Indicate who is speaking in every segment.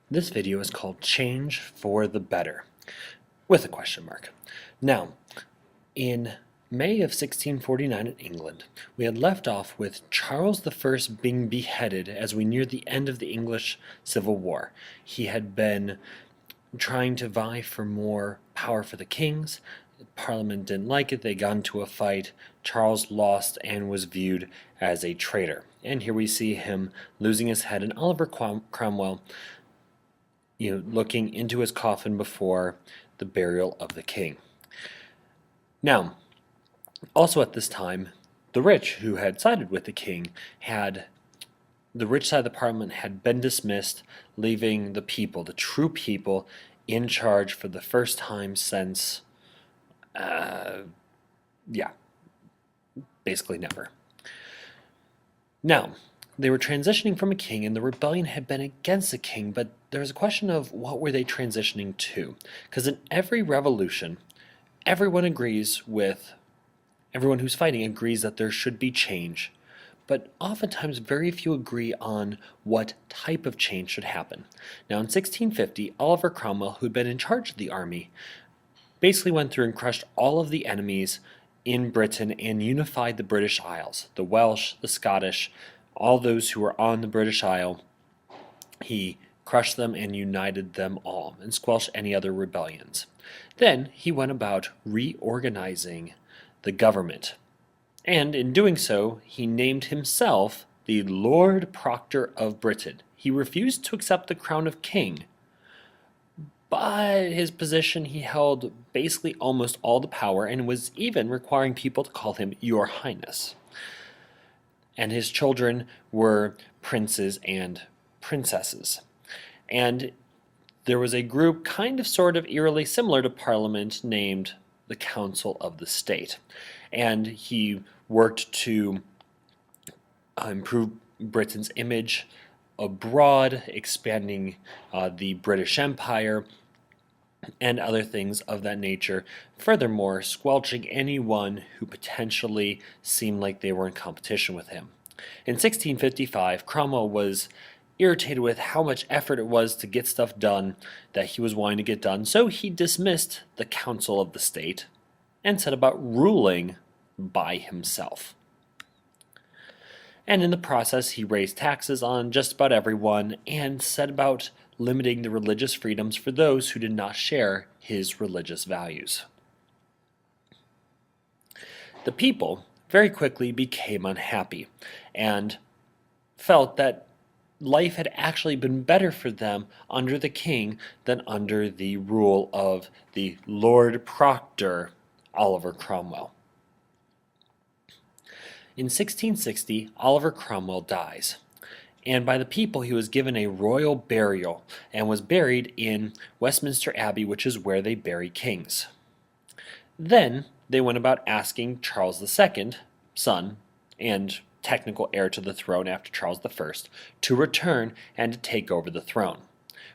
Speaker 1: This video is called Change for the Better, with a question mark. Now, in May of 1649 in England, we had left off with Charles I being beheaded as we neared the end of the English Civil War. He had been trying to vie for more power for the kings. The Parliament didn't like it. They got into a fight. Charles lost and was viewed as a traitor. And here we see him losing his head, and Oliver Cromwell looking into his coffin before the burial of the king. Now, also at this time, the rich who had sided with the king the rich side of the parliament had been dismissed, leaving the people, the true people, in charge for the first time since, basically never. Now, they were transitioning from a king, and the rebellion had been against the king, but there was a question of what were they transitioning to? Because in every revolution, everyone who's fighting agrees that there should be change, but oftentimes very few agree on what type of change should happen. Now in 1650, Oliver Cromwell, who'd been in charge of the army, basically went through and crushed all of the enemies in Britain and unified the British Isles, the Welsh, the Scottish, all those who were on the British Isle. He crushed them and united them all and squelched any other rebellions. Then he went about reorganizing the government, and in doing so, he named himself the Lord Proctor of Britain. He refused to accept the crown of king, but his position, he held basically almost all the power and was even requiring people to call him Your Highness. And his children were princes and princesses. And there was a group kind of sort of eerily similar to Parliament named the Council of the State. And he worked to improve Britain's image abroad, expanding the British Empire, and other things of that nature. Furthermore, squelching anyone who potentially seemed like they were in competition with him. In 1655, Cromwell was irritated with how much effort it was to get stuff done that he was wanting to get done, so he dismissed the Council of the State and set about ruling by himself. And in the process, he raised taxes on just about everyone and set about limiting the religious freedoms for those who did not share his religious values. The people very quickly became unhappy and felt that life had actually been better for them under the king than under the rule of the Lord Proctor, Oliver Cromwell. In 1660, Oliver Cromwell dies, and by the people he was given a royal burial and was buried in Westminster Abbey, which is where they bury kings. Then they went about asking Charles II, son and technical heir to the throne after Charles I, to return and to take over the throne,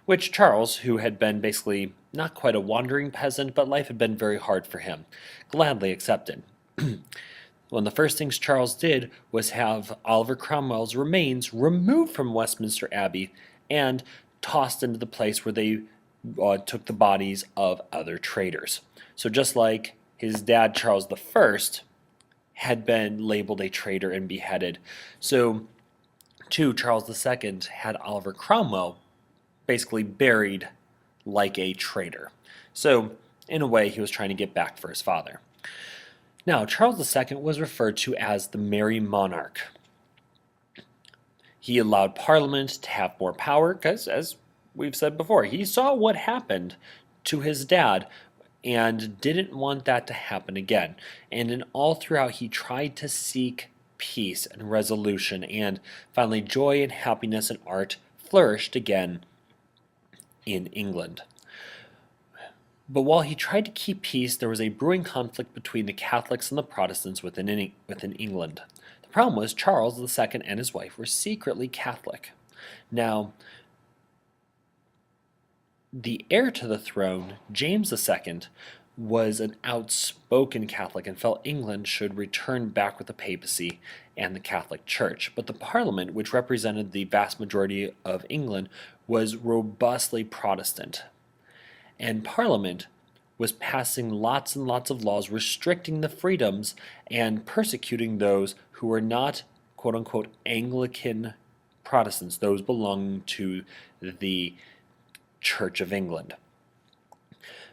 Speaker 1: which Charles, who had been basically not quite a wandering peasant, but life had been very hard for him, gladly accepted. One of the first things Charles did was have Oliver Cromwell's remains removed from Westminster Abbey and tossed into the place where they took the bodies of other traitors. So just like his dad, Charles I, had been labeled a traitor and beheaded, so too Charles II had Oliver Cromwell basically buried like a traitor. So in a way, he was trying to get back for his father. Now, Charles II was referred to as the Merry Monarch. He allowed Parliament to have more power because, as we've said before, he saw what happened to his dad and didn't want that to happen again. And in all throughout, he tried to seek peace and resolution, and finally joy and happiness and art flourished again in England. But while he tried to keep peace, there was a brewing conflict between the Catholics and the Protestants within England. The problem was Charles II and his wife were secretly Catholic. Now, the heir to the throne, James II, was an outspoken Catholic and felt England should return back with the papacy and the Catholic Church. But the Parliament, which represented the vast majority of England, was robustly Protestant. And Parliament was passing lots and lots of laws restricting the freedoms and persecuting those who were not quote unquote Anglican Protestants, those belonging to the Church of England.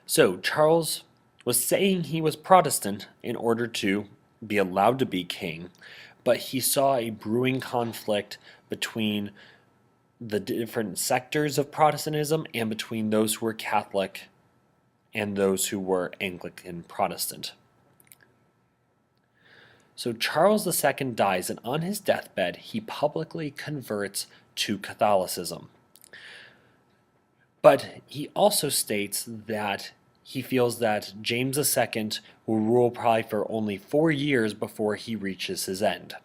Speaker 1: So Charles was saying he was Protestant in order to be allowed to be king, but he saw a brewing conflict between the different sectors of Protestantism and between those who were Catholic and those who were Anglican Protestant. So Charles II dies, and on his deathbed, he publicly converts to Catholicism. But he also states that he feels that James II will rule probably for only 4 years before he reaches his end.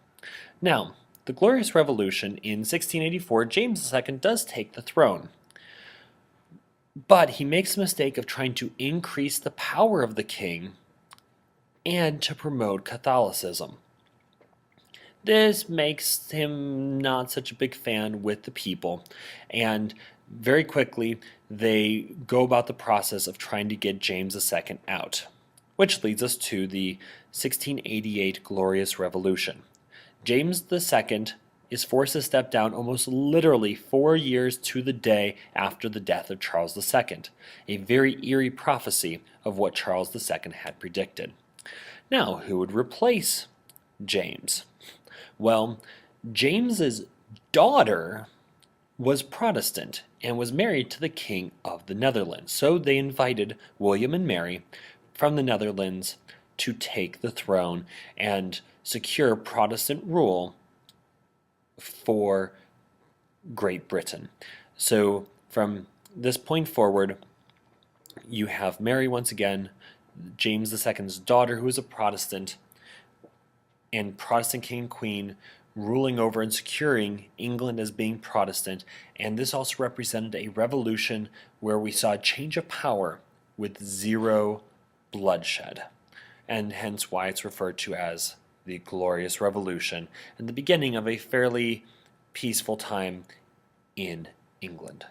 Speaker 1: Now, the Glorious Revolution in 1684, James II does take the throne. But he makes the mistake of trying to increase the power of the king and to promote Catholicism. This makes him not such a big fan with the people, and very quickly they go about the process of trying to get James II out, which leads us to the 1688 Glorious Revolution. James II is forced to step down almost literally 4 years to the day after the death of Charles II, a very eerie prophecy of what Charles II had predicted. Now, who would replace James? Well, James's daughter was Protestant and was married to the King of the Netherlands. So they invited William and Mary from the Netherlands to take the throne and secure Protestant rule for Great Britain. So from this point forward, you have Mary once again, James II's daughter, who is a Protestant, and Protestant king and queen ruling over and securing England as being Protestant. And this also represented a revolution where we saw a change of power with zero bloodshed, and hence why it's referred to as the Glorious Revolution and the beginning of a fairly peaceful time in England.